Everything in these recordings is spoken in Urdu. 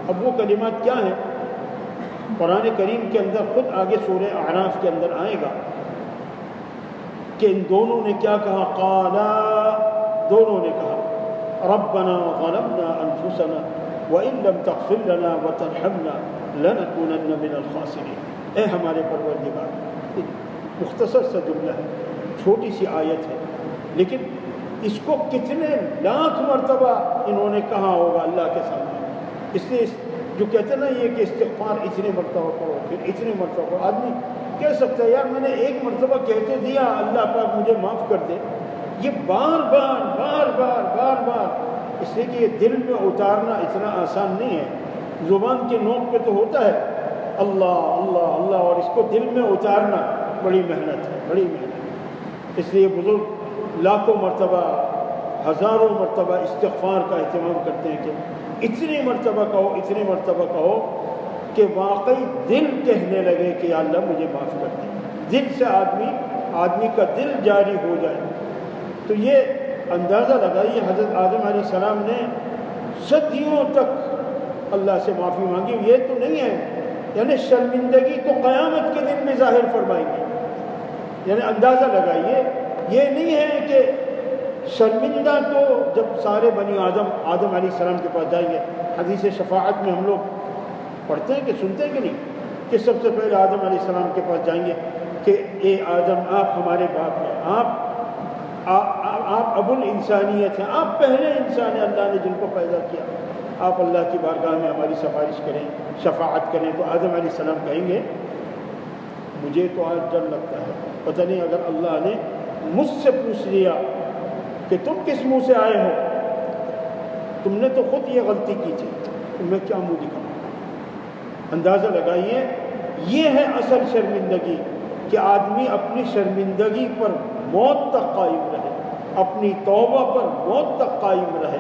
اب وہ کلمات کیا ہیں؟ قرآن کریم کے اندر خود آگے سورہ اعراف کے اندر آئے گا کہ ان دونوں نے کیا کہا، قالا، دونوں نے کہا ربنا ظلمنا انفسنا وان لم تغفر لنا وترحمنا لنكونن من الخاسرین۔ اے ہمارے پروردگار، مختصر سا جملہ ہے، چھوٹی سی آیت ہے، لیکن اس کو کتنے لاکھ مرتبہ انہوں نے کہا ہوگا اللہ کے سامنے۔ اس لیے جو کہتے ہیں نا یہ کہ استغفار اتنے مرتبہ پڑھو، پھر اتنے مرتبہ پڑھو، آدمی کہہ سکتا ہے یار میں نے ایک مرتبہ کہہ تو دیا اللہ پاک مجھے معاف کر دے، یہ بار بار بار بار بار بار، اس لیے کہ یہ دل میں اتارنا اتنا آسان نہیں ہے۔ زبان کے نوک پہ تو ہوتا ہے اللہ اللہ اللہ، اور اس کو دل میں اتارنا بڑی محنت ہے، بڑی محنت۔ اس لیے بزرگ لاکھوں مرتبہ، ہزاروں مرتبہ استغفار کا اہتمام کرتے ہیں کہ اتنی مرتبہ کہو، اتنی مرتبہ کہو کہ واقعی دل کہنے لگے کہ یا اللہ مجھے معاف کر دے، دل سے آدمی کا دل جاری ہو جائے۔ تو یہ اندازہ لگائیے حضرت آدم علیہ السلام نے صدیوں تک اللہ سے معافی مانگی، یہ تو نہیں ہے یعنی شرمندگی تو قیامت کے دن میں ظاہر فرمائیں گے، یعنی اندازہ لگائیے، یہ نہیں ہے کہ شرمندہ تو جب سارے بنی آدم علیہ السلام کے پاس جائیں گے۔ حدیث شفاعت میں ہم لوگ پڑھتے ہیں کہ سنتے ہیں کہ نہیں کہ سب سے پہلے آدم علیہ السلام کے پاس جائیں گے کہ اے آدم آپ ہمارے باپ ہیں، آپ ابو الانسانیت ہیں، آپ پہلے انسان ہیں اللہ نے جن کو پیدا کیا، آپ اللہ کی بارگاہ میں ہماری سفارش کریں، شفاعت کریں۔ تو آدم علیہ السلام کہیں گے مجھے تو آج ڈر لگتا ہے، پتہ نہیں اگر اللہ نے مجھ سے پوچھ لیا کہ تم کس منہ سے آئے ہو، تم نے تو خود یہ غلطی کی تھی، تو میں کیا منہ دکھاؤں۔ اندازہ لگائیے، یہ ہے اصل شرمندگی کہ آدمی اپنی شرمندگی پر موت تک قائم رہے، اپنی توبہ پر موت تک قائم رہے۔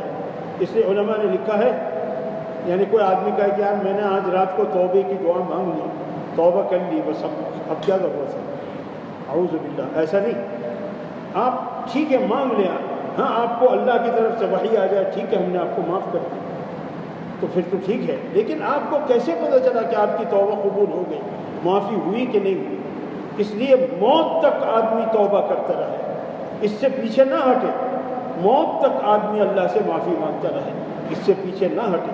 اس لیے علماء نے لکھا ہے، یعنی کوئی آدمی کہے کہ یار میں نے آج رات کو توبے کی دعا مانگ لی، توبہ کر لی، بس اب کیا ضرورت ہے، اعوذ باللہ، ایسا نہیں۔ آپ ٹھیک ہے مانگ لیں، ہاں آپ کو اللہ کی طرف سے وحی آ جائے، ٹھیک ہے ہم نے آپ کو معاف کر دیا تو پھر تو ٹھیک ہے، لیکن آپ کو کیسے پتہ چلا کہ آپ کی توبہ قبول ہو گئی، معافی ہوئی کہ نہیں ہوئی؟ اس لیے موت تک آدمی توبہ کرتا رہے، اس سے پیچھے نہ ہٹے، موت تک آدمی اللہ سے معافی مانگتا رہے، اس سے پیچھے نہ ہٹے۔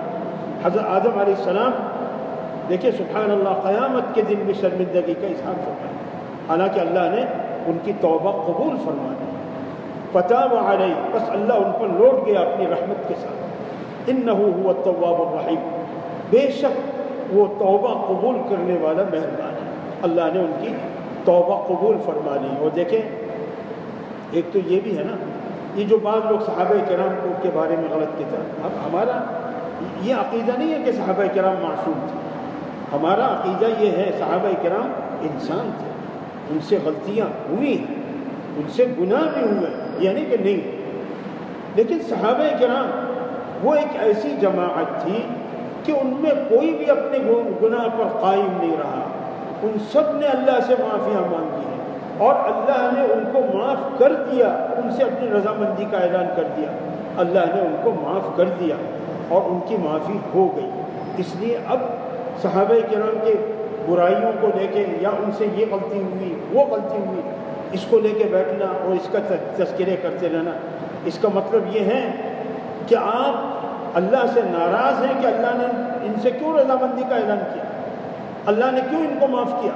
حضرت آدم علیہ السلام دیکھیں سبحان اللہ قیامت کے دن بھی شرمندگی کا اظہار فرمایا، حالانکہ اللہ نے ان کی توبہ قبول فرما دی۔ فتاب علیہ، بس اللہ ان پر لوٹ گیا اپنی رحمت کے ساتھ۔ انہ هو التواب الرحیم، بے شک وہ توبہ قبول کرنے والا مہربان ہے، اللہ نے ان کی توبہ قبول فرما لی۔ اور دیکھیں ایک تو یہ بھی ہے نا، یہ جو بعض لوگ صحابہ کرام کے بارے میں غلط کہتے ہیں، اب ہمارا یہ عقیدہ نہیں ہے کہ صحابہ کرام معصوم تھے، ہمارا عقیدہ یہ ہے صحابہ کرام انسان تھے، ان سے غلطیاں ہوئی ہیں، ان سے گناہ بھی ہوئے، یعنی کہ نہیں، لیکن صحابہ کرام وہ ایک ایسی جماعت تھی کہ ان میں کوئی بھی اپنے گناہ پر قائم نہیں رہا، ان سب نے اللہ سے معافیاں مانگی ہیں اور اللہ نے ان کو معاف کر دیا، ان سے اپنی رضامندی کا اعلان کر دیا، اللہ نے ان کو معاف کر دیا اور ان کی معافی ہو گئی۔ اس لیے اب صحابہ کرام کے برائیوں کو لے کے یا ان سے یہ غلطی ہوئی وہ غلطی ہوئی، اس کو لے کے بیٹھنا اور اس کا تذکرے کرتے رہنا، اس کا مطلب یہ ہے کہ آپ اللہ سے ناراض ہیں کہ اللہ نے ان سے کیوں رضامندی کا اعلان کیا، اللہ نے کیوں ان کو معاف کیا،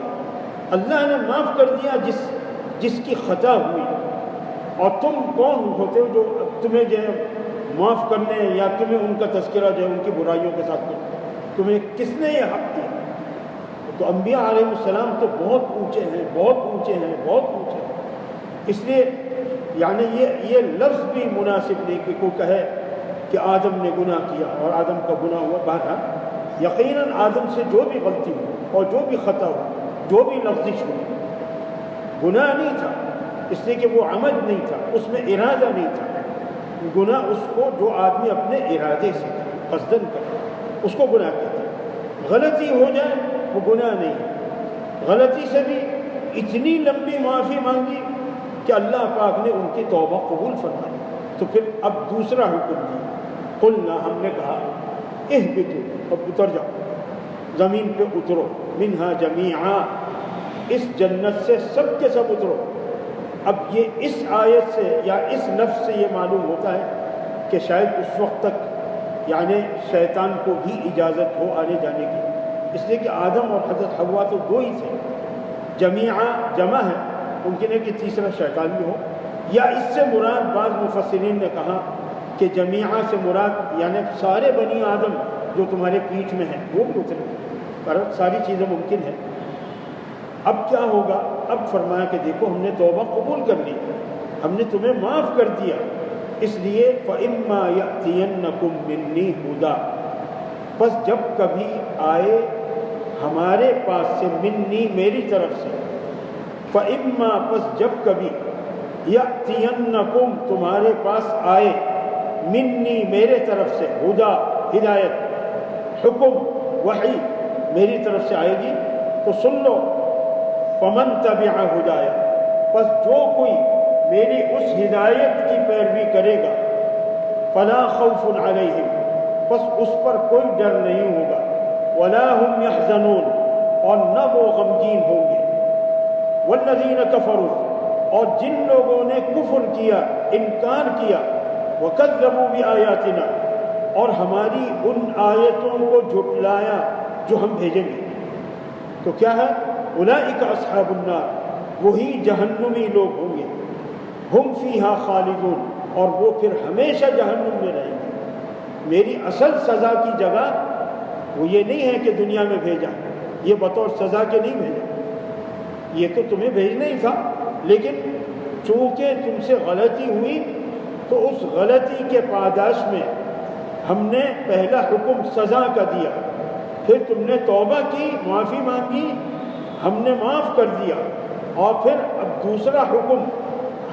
اللہ نے معاف کر دیا جس کی خطا ہوئی، اور تم کون ہوتے ہو جو تمہیں جو ہے معاف کرنے یا تمہیں ان کا تذکرہ جو ہے ان کی برائیوں کے ساتھ کرتے، تمہیں کس نے یہ حق دیا؟ تو انبیاء علیہ السلام تو بہت اونچے ہیں، بہت اونچے ہیں، بہت اونچے ہیں۔ اس لیے یعنی یہ لفظ بھی مناسب نہیں کہ کوئی کہے کہ آدم نے گناہ کیا اور آدم کا گناہ ہوا، بہرحال یقیناً آدم سے جو بھی غلطی ہوئی اور جو بھی خطا ہوئی، جو بھی لفظش ہوئی، گناہ نہیں تھا، اس لیے کہ وہ عمد نہیں تھا، اس میں ارادہ نہیں تھا۔ گناہ اس کو جو آدمی اپنے ارادے سے قصدن کرے اس کو گناہ کہتے ہیں، غلطی ہو جائے وہ گناہ نہیں۔ غلطی سے بھی اتنی لمبی معافی مانگی کہ اللہ پاک نے ان کی توبہ قبول فرمائی۔ تو پھر اب دوسرا حکم دیا، قلنا، ہم نے کہا اہبطوا، اب اتر جاؤ، زمین پہ اترو، منہا جمیعا، اس جنت سے سب کے سب اترو۔ اب یہ اس آیت سے یا اس لفظ سے یہ معلوم ہوتا ہے کہ شاید اس وقت تک یعنی شیطان کو بھی اجازت ہو آنے جانے کی، اس لیے کہ آدم اور حضرت حوا تو دو ہی تھے، جمیعا جمع ہے، ممکن ہے کہ تیسرا شیطان بھی ہو، یا اس سے مراد بعض مفسرین نے کہا کہ جمیعا سے مراد یعنی سارے بنی آدم جو تمہارے پیٹھ میں ہیں وہ بھی اترے، پر ساری چیزیں ممکن ہیں۔ اب کیا ہوگا؟ اب فرمایا کہ دیکھو ہم نے توبہ قبول کر لی، ہم نے تمہیں معاف کر دیا، اس لیے فَإِمَّا يَأْتِيَنَّكُم مِّنِّي هُدًى، بس جب کبھی آئے ہمارے پاس سے، منی میری طرف سے، فَإِمَّا بس جب کبھی، يَأْتِيَنَّكُم تمہارے پاس آئے، منی میرے طرف سے، ہدا ہدایت، حکم وحی میری طرف سے آئے گی تو سن لو، فمن تبع ہدایا، بس جو کوئی میری اس ہدایت کی پیروی کرے گا، فلا خوف علیہم، بس اس پر کوئی ڈر نہیں ہوگا، ولا هم يحزنون، اور نہ وہ غمگین ہوں گے، والذین کفروا، اور جن لوگوں نے کفر کیا، انکار کیا، وکذبوا بآیاتنا، اور ہماری ان آیتوں کو جھٹلایا جو ہم بھیجیں گے، تو کیا ہے؟ اولئک اصحاب النار، وہی جہنمی لوگ ہوں گے، ہم فیہا خالدون، اور وہ پھر ہمیشہ جہنم میں رہیں گے۔ میری اصل سزا کی جگہ وہ یہ نہیں ہے کہ دنیا میں بھیجا، یہ بطور سزا کے نہیں بھیجا، یہ تو تمہیں بھیجنا ہی تھا، لیکن چونکہ تم سے غلطی ہوئی تو اس غلطی کے پاداش میں ہم نے پہلا حکم سزا کا دیا، پھر تم نے توبہ کی، معافی مانگی، ہم نے معاف کر دیا، اور پھر اب دوسرا حکم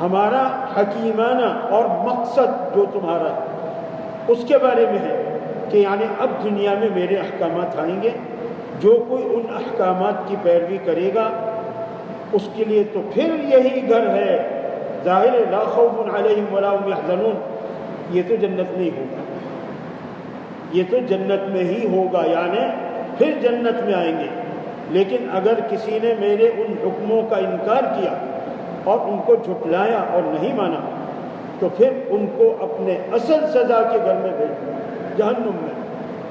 ہمارا حکیمانہ اور مقصد جو تمہارا ہے اس کے بارے میں ہے کہ یعنی اب دنیا میں میرے احکامات آئیں گے، جو کوئی ان احکامات کی پیروی کرے گا اس کے لیے تو پھر یہی گھر ہے، ظاہر ہے لا خوف علیہم ولا هم يحزنون، یہ تو جنت میں ہی ہوگا، یہ تو جنت میں ہی ہوگا، یعنی پھر جنت میں آئیں گے۔ لیکن اگر کسی نے میرے ان حکموں کا انکار کیا اور ان کو جھٹلایا اور نہیں مانا تو پھر ان کو اپنے اصل سزا کے گھر میں بھیج دیا، جہنم میں،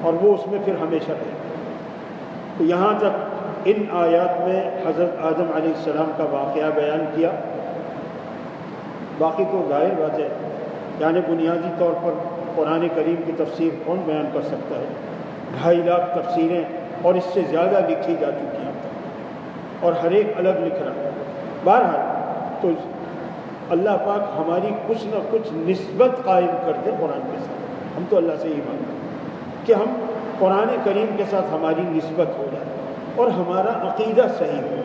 اور وہ اس میں پھر ہمیشہ رہے۔ تو یہاں تک ان آیات میں حضرت آدم علیہ السلام کا واقعہ بیان کیا، باقی تو ظاہر بات ہے یعنی بنیادی طور پر قرآن کریم کی تفسیر کون بیان کر سکتا ہے؟ 2.5 لاکھ تفسیریں اور اس سے زیادہ لکھی جا چکی ہیں، اور ہر ایک الگ لکھ رہا ہے۔ بہرحال تو اللہ پاک ہماری کچھ نہ کچھ نسبت قائم کر دے قرآن کے ساتھ، ہم تو اللہ سے ہی مانگتے ہیں کہ ہم قرآن کریم کے ساتھ ہماری نسبت ہو جائے اور ہمارا عقیدہ صحیح ہو۔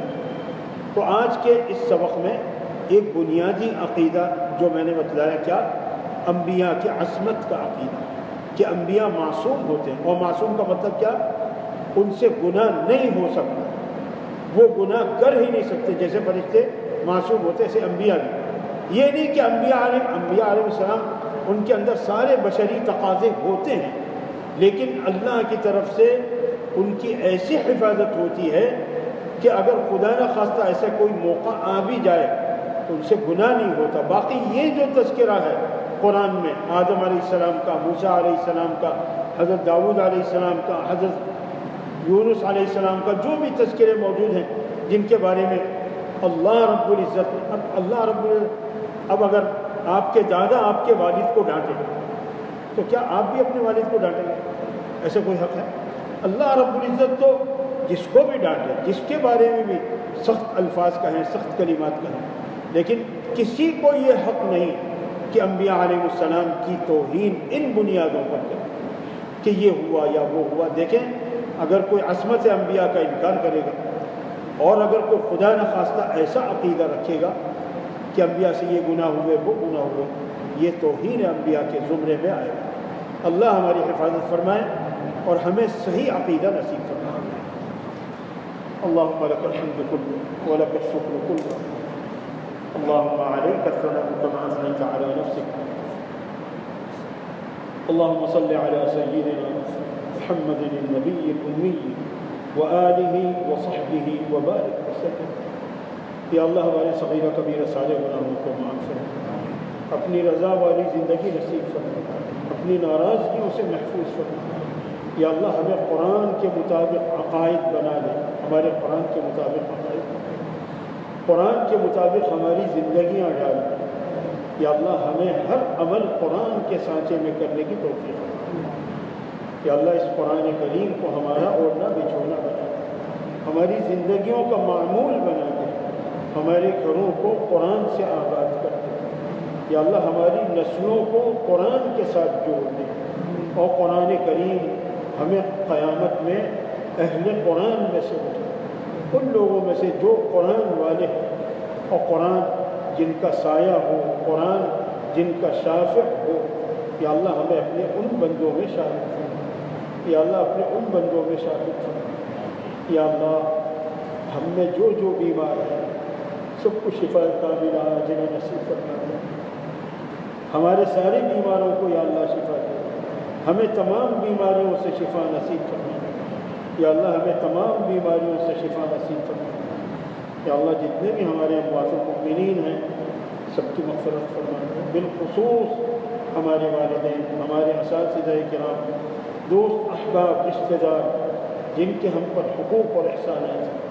تو آج کے اس سبق میں ایک بنیادی عقیدہ جو میں نے بتلایا، کیا؟ انبیاء کی عصمت کا عقیدہ، کہ انبیاء معصوم ہوتے ہیں، اور معصوم کا مطلب کیا؟ ان سے گناہ نہیں ہو سکتا، وہ گناہ کر ہی نہیں سکتے، جیسے فرشتے معصوم ہوتے ایسے انبیاء بھی۔ یہ نہیں کہ انبیاء علیہ السلام ان کے اندر سارے بشری تقاضے ہوتے ہیں، لیکن اللہ کی طرف سے ان کی ایسی حفاظت ہوتی ہے کہ اگر خدا نہ خواستہ ایسا کوئی موقع آ بھی جائے تو ان سے گناہ نہیں ہوتا۔ باقی یہ جو تذکرہ ہے قرآن میں آدم علیہ السلام کا، موسیٰ علیہ السلام کا، حضرت داؤد علیہ السلام کا، حضرت یونس علیہ السلام کا، جو بھی تذکرے موجود ہیں جن کے بارے میں اللہ رب العزت اب اگر آپ کے دادا آپ کے والد کو ڈانٹیں تو کیا آپ بھی اپنے والد کو ڈانٹیں گے؟ ایسا کوئی حق ہے؟ اللہ رب العزت تو جس کو بھی ڈانٹے، جس کے بارے میں بھی سخت الفاظ کہیں، سخت کلمات کہیں، لیکن کسی کو یہ حق نہیں کہ انبیاء علیہ السلام کی توہین ان بنیادوں پر کرے کہ یہ ہوا یا وہ ہوا۔ دیکھیں، اگر کوئی عصمت انبیاء کا انکار کرے گا اور اگر کوئی خدا نخواستہ ایسا عقیدہ رکھے گا کہ انبیاء سے یہ گناہ ہوئے وہ گناہ ہوئے، یہ توہین انبیاء کے زمرے میں آئے گا۔ اللہ ہماری حفاظت فرمائے اور ہمیں صحیح عقیدہ نصیب فرمائے۔ اللہم لک الحمد کلہ ولک الشکر کلہ، اللہم علیک الثناء کما اثنیت علی نفسک، اللہم صل علی سیدنا محمد النبی الأمی وآلہ وصحبہ وبارک وسلم۔ یا اللہ ہمارے صغیرہ کبیرہ سارے گناہوں کو معاف فرما، اپنی رضا والی زندگی نصیب فرما، اپنی ناراضگیوں سے محفوظ فرما۔ یا اللہ ہمیں قرآن کے مطابق عقائد بنا دے، ہمارے قرآن کے مطابق عقائد، قرآن کے مطابق ہماری زندگیاں ڈال دیں۔ یا اللہ ہمیں ہر عمل قرآن کے سانچے میں کرنے کی توفیق دے۔ یا اللہ اس قرآن کریم کو ہمارا اوڑھنا بچھونا بنا دے، ہماری زندگیوں کا معمول بنا دے، ہمارے گھروں کو قرآن سے آباد کر دے۔ یا اللہ ہماری نسلوں کو قرآن کے ساتھ جوڑ دے، اور قرآن کریم ہمیں قیامت میں اہل قرآن میں سے اٹھا، ان لوگوں میں سے جو قرآن والے ہیں، اور قرآن جن کا سایہ ہو، قرآن جن کا شافع ہو۔ یا اللہ ہمیں اپنے ان بندوں میں شامل فرما، یا اللہ اپنے ان بندوں میں شامل فرما۔ یا اللہ ہم میں جو جو بیمار ہیں سب کو شفا کاملہ عاجلہ نصیب فرما دے، ہمارے سارے بیماروں کو یا اللہ شفا دے، ہمیں تمام بیماریوں سے شفا نصیب فرما۔ یا اللہ ہمیں تمام بیماریوں سے شفا نصیب فرما۔ یا اللہ جتنے بھی ہمارے اموات المؤمنین ہیں سب کی مغفرت فرما دے، بالخصوص ہمارے والدین، ہمارے اساتذہ کرام، دوست احباب، رشتہ دار جن کے ہم پر حقوق اور احسانات ہیں۔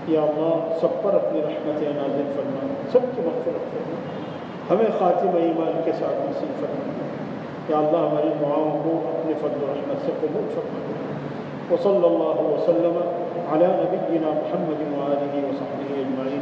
یا اللہ سب پر اپنی رحمت نازل فرما، سب کی مغفرت فرما، ہمیں خاتمہ ایمان کے ساتھ نصیب فرما۔ یا اللہ ہماری دعاؤں کو اپنے فضل و رحمت سے قبول فرما۔ وصلی اللہ وسلم علی نبینا محمد وآلہ وصحبہ اجمعین۔